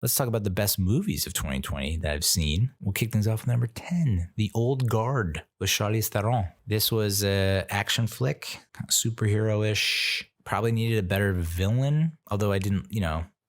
let's talk about the best movies of 2020 that I've seen. We'll kick things off with number 10, The Old Guard with Charlize Theron. This was an action flick, superhero-ish. Probably needed a better villain, although I didn't,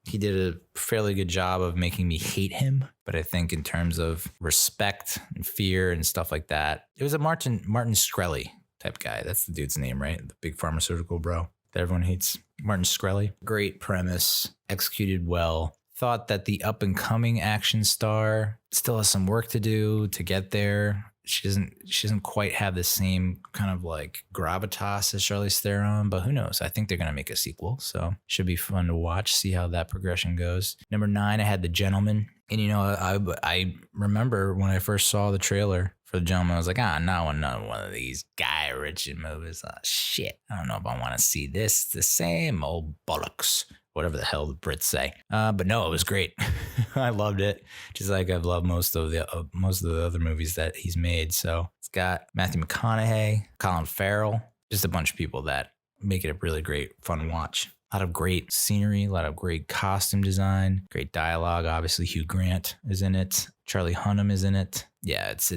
he did a fairly good job of making me hate him. But I think in terms of respect and fear and stuff like that, it was a Martin Shkreli type guy. That's the dude's name, right? The big pharmaceutical bro that everyone hates. Martin Shkreli. Great premise, executed well. Thought that the up and coming action star still has some work to do to get there. She doesn't quite have the same kind of like gravitas as Charlize Theron, but who knows? I think they're gonna make a sequel, so should be fun to watch, see how that progression goes. Number 9, I had The Gentleman, and I remember when I first saw the trailer for The Gentleman, I was like, not one of these Guy Ritchie movies. Oh, shit, I don't know if I want to see this. It's the same old bollocks. Whatever the hell the Brits say. But no, it was great. I loved it. Just like I've loved most of the other movies that he's made. So it's got Matthew McConaughey, Colin Farrell, just a bunch of people that make it a really great, fun watch. A lot of great scenery, a lot of great costume design, great dialogue. Obviously, Hugh Grant is in it. Charlie Hunnam is in it. Yeah, it's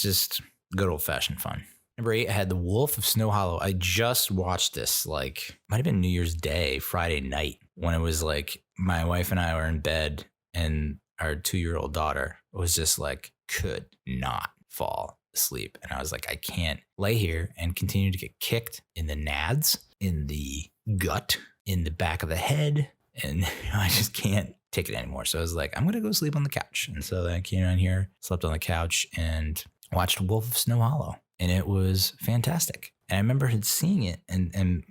just good old fashioned fun. Number 8, I had The Wolf of Snow Hollow. I just watched this, might have been New Year's Day, Friday night, when it was like my wife and I were in bed and our 2-year-old daughter was just could not fall asleep. And I was like, I can't lay here and continue to get kicked in the nads, in the gut, in the back of the head. And I just can't take it anymore. So I was like, I'm going to go sleep on the couch. And so then I came on here, slept on the couch and watched Wolf of Snow Hollow. And it was fantastic. And I remember seeing it and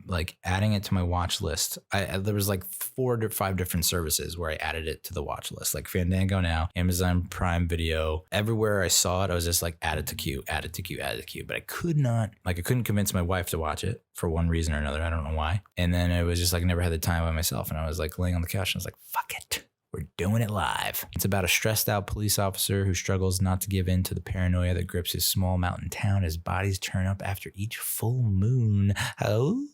adding it to my watch list. There was 4 to 5 different services where I added it to the watch list, like Fandango Now, Amazon Prime Video. Everywhere I saw it, I was just add it to queue, add it to queue, add it to queue. But I could not, I couldn't convince my wife to watch it for one reason or another. I don't know why. And then it was just never had the time by myself. And I was laying on the couch and I was like, fuck it. We're doing it live. It's about a stressed out police officer who struggles not to give in to the paranoia that grips his small mountain town as bodies turn up after each full moon. Oh,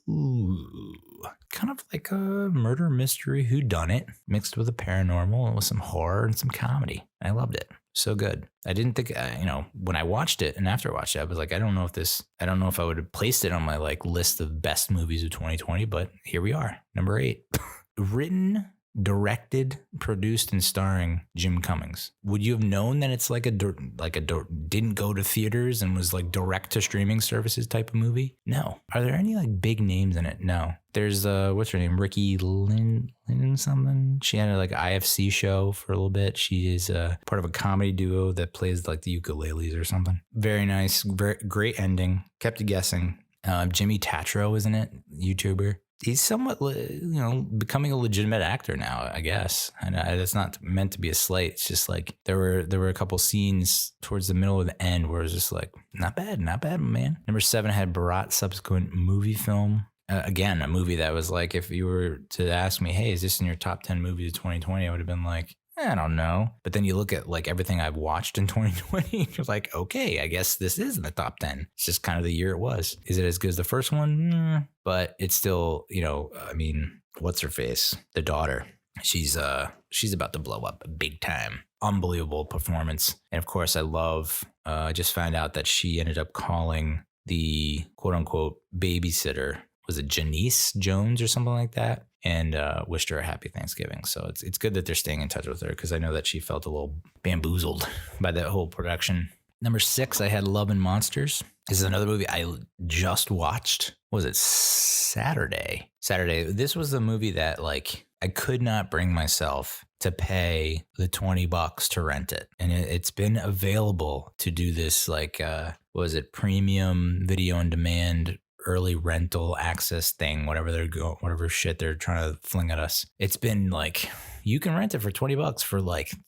kind of like a murder mystery whodunit mixed with a paranormal and with some horror and some comedy. I loved it. So good. I didn't think, when I watched it and after I watched it, I was like, I don't know if I would have placed it on my list of best movies of 2020, but here we are. Number 8. Written, directed, produced, and starring Jim Cummings. Would you have known that it's didn't go to theaters and was direct to streaming services type of movie? No. Are there any big names in it? No. There's what's her name? Ricky Lynn something. She had an IFC show for a little bit. She is part of a comedy duo that plays the ukuleles or something. Very nice. Great ending. Kept you guessing. Jimmy Tatro is in it. YouTuber. He's somewhat, becoming a legitimate actor now, I guess. And that's not meant to be a slight. It's just there were a couple scenes towards the middle of the end where it was just not bad, man. Number 7 had Borat subsequent Moviefilm. Again, a movie that was if you were to ask me, hey, is this in your top 10 movies of 2020? I would have been I don't know. But then you look at everything I've watched in 2020, you're okay, I guess this is in the top 10. It's just kind of the year it was. Is it as good as the first one? But it's still, what's her face? The daughter. She's about to blow up big time. Unbelievable performance. And of course, I just found out that she ended up calling the quote unquote babysitter. Was it Janice Jones or something like that? And wished her a happy Thanksgiving. So it's good that they're staying in touch with her because I know that she felt a little bamboozled by that whole production. Number 6, I had Love and Monsters. This is another movie I just watched. What was it? Saturday. This was the movie that I could not bring myself to pay the $20 to rent it. And it's been available to do this premium video on demand early rental access thing, whatever shit they're trying to fling at us. It's been you can rent it for $20 for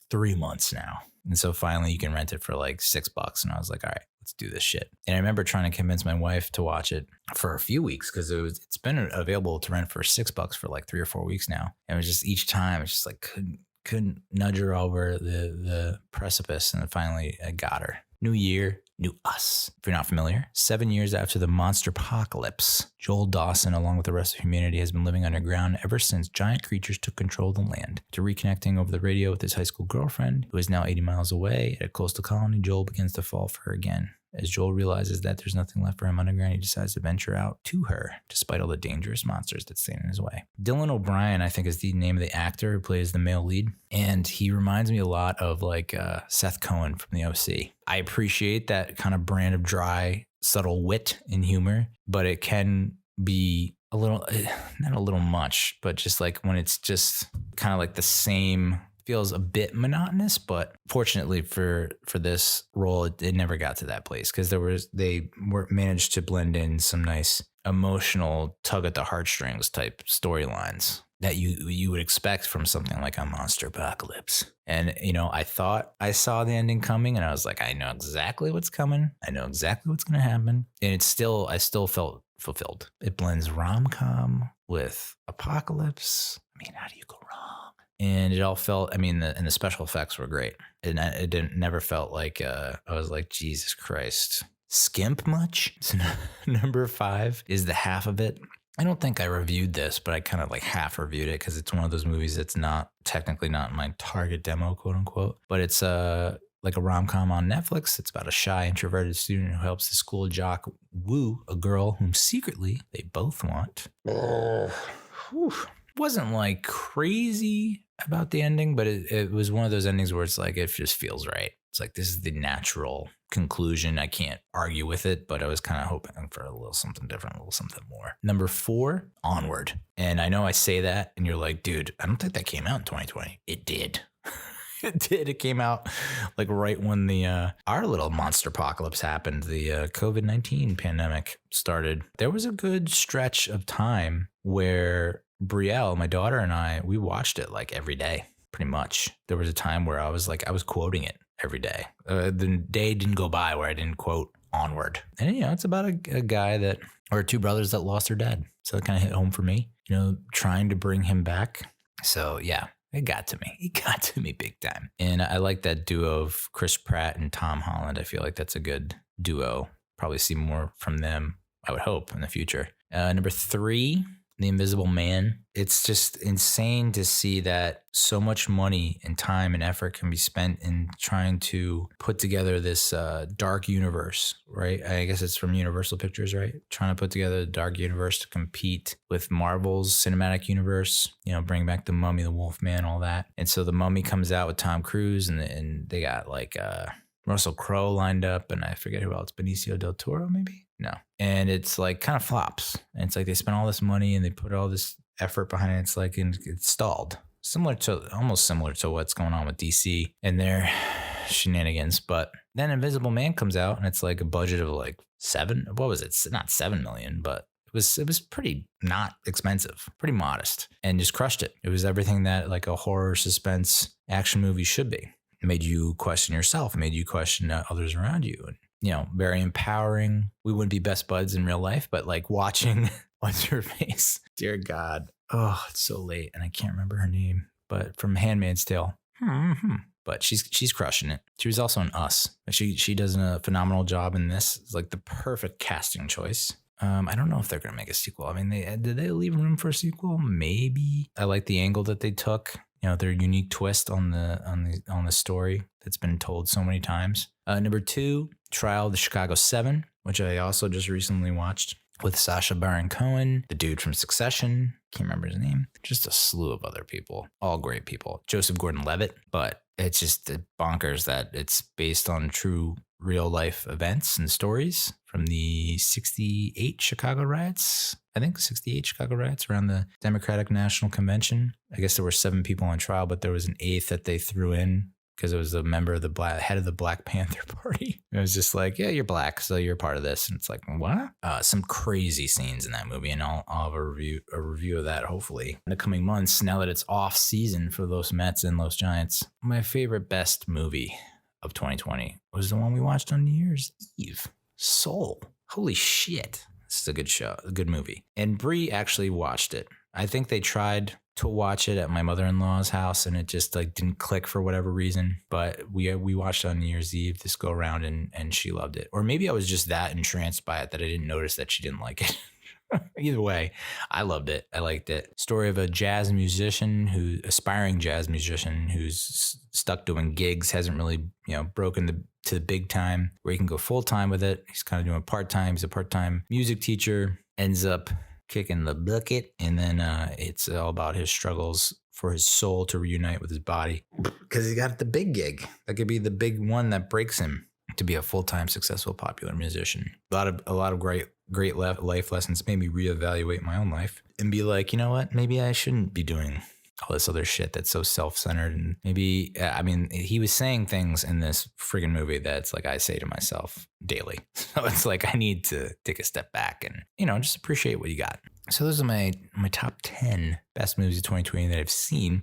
3 months now. And so finally you can rent it for $6. And I was like, all right, let's do this shit. And I remember trying to convince my wife to watch it for a few weeks because it's been available to rent for $6 for 3 or 4 weeks now. And it was just each time it's just couldn't nudge her over the precipice. And then finally I got her. New year, new us. If you're not familiar, 7 years after the monster apocalypse, Joel Dawson, along with the rest of humanity, has been living underground ever since giant creatures took control of the land. After reconnecting over the radio with his high school girlfriend, who is now 80 miles away at a coastal colony, Joel begins to fall for her again. As Joel realizes that there's nothing left for him underground, he decides to venture out to her, despite all the dangerous monsters that stand in his way. Dylan O'Brien, I think, is the name of the actor who plays the male lead, and he reminds me a lot of like Seth Cohen from the OC. I appreciate that kind of brand of dry, subtle wit and humor, but it can be a little, not a little much, but just like when it's just kind of like the same. Feels a bit monotonous, but fortunately for this role, it never got to that place because they managed to blend in some nice emotional tug at the heartstrings type storylines that you would expect from something like a monster apocalypse. And I thought I saw the ending coming, and I was like, I know exactly what's coming. I know exactly what's going to happen, and I still felt fulfilled. It blends rom-com with apocalypse. I mean, how do you go wrong? And it all felt, and the special effects were great. It never felt like, I was like, Jesus Christ, skimp much? So number 5 is the half of it. I don't think I reviewed this, but I kind of like half reviewed it because it's one of those movies that's technically not my target demo, quote unquote. But it's like a rom-com on Netflix. It's about a shy, introverted student who helps the school jock woo a girl whom secretly they both want. Oh, whew. Wasn't like crazy about the ending, but it was one of those endings where it's like it just feels right. It's like this is the natural conclusion. I can't argue with it, but I was kind of hoping for a little something different, a little something more. Number 4, Onward. And I know I say that and you're like, dude, I don't think that came out in 2020. It did. It did. It came out like right when the our little monster apocalypse happened. The COVID-19 pandemic started. There was a good stretch of time where Brielle, my daughter, and we watched it like every day, pretty much. There was a time where I was quoting it every day. The day didn't go by where I didn't quote Onward. And, it's about a guy or 2 brothers that lost their dad. So it kind of hit home for me, trying to bring him back. So, yeah, it got to me. It got to me big time. And I like that duo of Chris Pratt and Tom Holland. I feel like that's a good duo. Probably see more from them, I would hope, in the future. Number 3. The Invisible Man. It's just insane to see that so much money and time and effort can be spent in trying to put together this dark universe, right? I guess it's from Universal Pictures, right? Trying to put together a dark universe to compete with Marvel's cinematic universe, bring back the Mummy, the Wolfman, all that. And so the Mummy comes out with Tom Cruise and they got like Russell Crowe lined up, and I forget who else, Benicio del Toro, maybe? No. And it's like kind of flops. And it's like they spent all this money and they put all this effort behind it. It's like it's stalled. Almost similar to what's going on with DC and their shenanigans. But then Invisible Man comes out and it's like a budget of like not 7 million, but it was pretty not expensive, pretty modest, and just crushed it. It was everything that like a horror suspense action movie should be. It made you question yourself, made you question others around you. And, very empowering. We wouldn't be best buds in real life, but like watching What's Her Face? Dear God. Oh, it's so late and I can't remember her name, but from Handmaid's Tale. But she's crushing it. She was also in Us. She does a phenomenal job in this. It's like the perfect casting choice. I don't know if they're going to make a sequel. Did they leave room for a sequel? Maybe. I like the angle that they took. Their unique twist on the story that's been told so many times. Number 2, Trial of the Chicago 7, which I also just recently watched with Sacha Baron Cohen, the dude from Succession. Can't remember his name. Just a slew of other people, all great people. Joseph Gordon-Levitt, but it's just bonkers that it's based on true real life events and stories from the 68 Chicago riots. I think 68 Chicago riots around the Democratic National Convention. I guess there were 7 people on trial, but there was an 8th that they threw in because it was a member of the head of the Black Panther Party. It was just like, yeah, you're black, so you're part of this. And it's like, what? Some crazy scenes in that movie, and I'll have a review of that hopefully in the coming months. Now that it's off season for Los Mets and Los Giants, my favorite best movie of 2020 was the one we watched on New Year's Eve, Soul. Holy shit. This is a good show, a good movie. And Brie actually watched it. I think they tried to watch it at my mother-in-law's house and it just like didn't click for whatever reason. But we watched it on New Year's Eve this go around and she loved it. Or maybe I was just that entranced by it that I didn't notice that she didn't like it. Either way, I loved it. I liked it. Story of a aspiring jazz musician who's stuck doing gigs, hasn't really, broken to the big time where he can go full time with it. He's kind of doing part time. He's a part time music teacher, ends up kicking the bucket. And then it's all about his struggles for his soul to reunite with his body because he got the big gig. That could be the big one that breaks him to be a full-time successful popular musician. A lot of great life lessons made me reevaluate my own life and be like, you know what? Maybe I shouldn't be doing all this other shit that's so self-centered. And maybe, he was saying things in this friggin' movie that's like I say to myself daily. So it's like I need to take a step back and, just appreciate what you got. So those are my top 10 best movies of 2020 that I've seen.